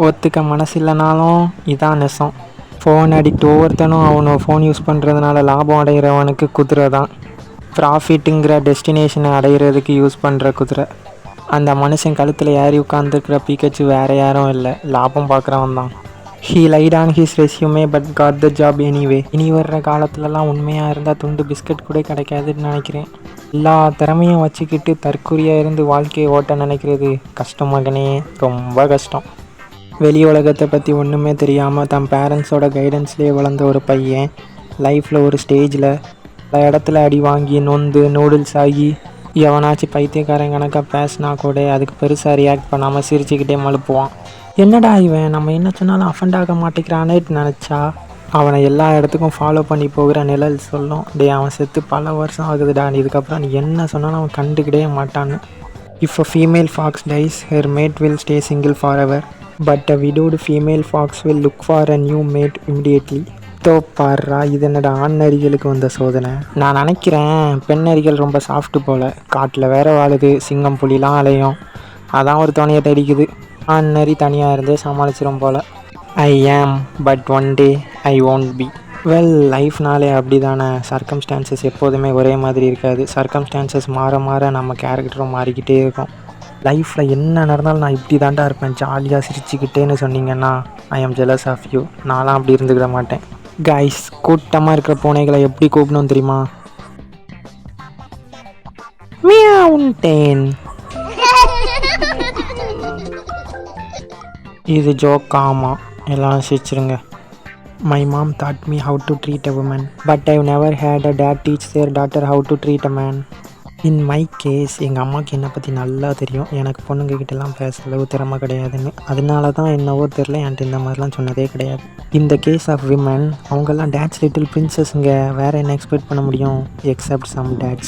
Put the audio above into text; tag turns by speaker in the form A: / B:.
A: ஒத்துக்க மனசு இல்லைனாலும் இதான் நெசம். ஃபோன் அடிக்ட் ஒவ்வொருத்தனும் அவனை ஃபோன் யூஸ் பண்ணுறதுனால லாபம் அடைகிறவனுக்கு குதிரை தான் ப்ராஃபிட்டுங்கிற டெஸ்டினேஷனை அடைகிறதுக்கு யூஸ் பண்ணுற குதிரை. அந்த மனுஷன் கழுத்தில் ஏறி உட்காந்துருக்கிற பீக்கச்சு வேறு யாரும் இல்லை, லாபம் பார்க்குறவன் தான். He lied on his resume but got the job anyway. இனி வர்ற காலத்துலலாம் உண்மையாக இருந்தால் துண்டு பிஸ்கட் கூட கிடைக்காதுன்னு நினைக்கிறேன். எல்லா திறமையும் வச்சுக்கிட்டு தற்கொலையாக இருந்து வாழ்க்கையை ஓட்ட நினைக்கிறது கஷ்டம் மகனே, ரொம்ப கஷ்டம். வெளி உலகத்தை பற்றி ஒன்றுமே தெரியாமல் தன் பேரண்ட்ஸோட கைடன்ஸ்லேயே வளர்ந்த ஒரு பையன் லைஃப்பில் ஒரு ஸ்டேஜில் பல இடத்துல அடி வாங்கி நொந்து நூடுல்ஸ் ஆகி எவனாச்சும் பைத்தியக்காரன் கணக்காக பேசினா கூட அதுக்கு பெருசாக ரியாக்ட் பண்ணாமல் சிரிச்சுக்கிட்டே மழுப்புவான். என்னடா இவன் நம்ம என்ன சொன்னாலும் அஃபண்ட் ஆக மாட்டேங்கிறானேட்டு நினச்சா அவனை எல்லா இடத்துக்கும் ஃபாலோ பண்ணி போகிற நிழல் சொல்லும், டே அவன் செத்து பல வருஷம் ஆகுதுடா, இதுக்கப்புறம் நீ என்ன சொன்னாலும் அவன் கண்டுக்கிட்டே மாட்டான்னு. If a female fox dies her mate will stay single forever, but a widowed female fox will look for a new mate immediately. பாடுறா, இது என்னடா ஆண் நரிகளுக்கு வந்த சோதனை. நான் நினைக்கிறேன் பெண் நரிகள் ரொம்ப சாஃப்ட்டு போல், காட்டில் வேற வாழுது, சிங்கம் புலிலாம் அலையும், அதான் ஒரு துணையை அடிக்குது. ஆண் நரி தனியாக இருந்தே சமாளிச்சிரும் போல். I am but one day I won't be. Well, லைஃப்னாலே அப்படி தானே, சர்க்கம்ஸ்டான்சஸ் எப்போதுமே ஒரே மாதிரி இருக்காது. சர்க்கம்ஸ்டான்சஸ் மாற மாற நம்ம கேரக்டரும் மாறிக்கிட்டே இருக்கும். லைஃப்பில் என்ன நடந்தாலும் நான் இப்படி தாண்டா இருப்பேன், ஜாலியாக சிரிச்சுக்கிட்டேன்னு சொன்னீங்கன்னா ஐ ஆம் ஜெலஸ் ஆஃப் யூ. நான்லாம் அப்படி இருந்துக்கிட மாட்டேன். கைஸ், கூட்டமாக இருக்கிற பூனைகளை எப்படி கூப்பிடணும் தெரியுமா? மியாவுன்டேன். இது ஜோக், ஆமாம், எல்லாம் சிரிச்சிருங்க. My mom taught me how to treat a woman, but I've never had a dad teach their daughter how to treat a man. In my case, எங்கள் அம்மாவுக்கு என்னை பற்றி நல்லா தெரியும், எனக்கு பொண்ணுங்ககிட்டலாம் பேச அளவு திறமை கிடையாதுன்னு. அதனால தான் என்னவோ தெரில, என்கிட்ட இந்த மாதிரிலாம் சொன்னதே கிடையாது. இந்த கேஸ் ஆஃப் விமன், அவங்கெல்லாம் டேட்ஸ் லிட்டில் பிரின்சஸ்ங்க, வேறு என்ன எக்ஸ்பெக்ட் பண்ண முடியும், எக்ஸப்ட் சம் டேட்ஸ்.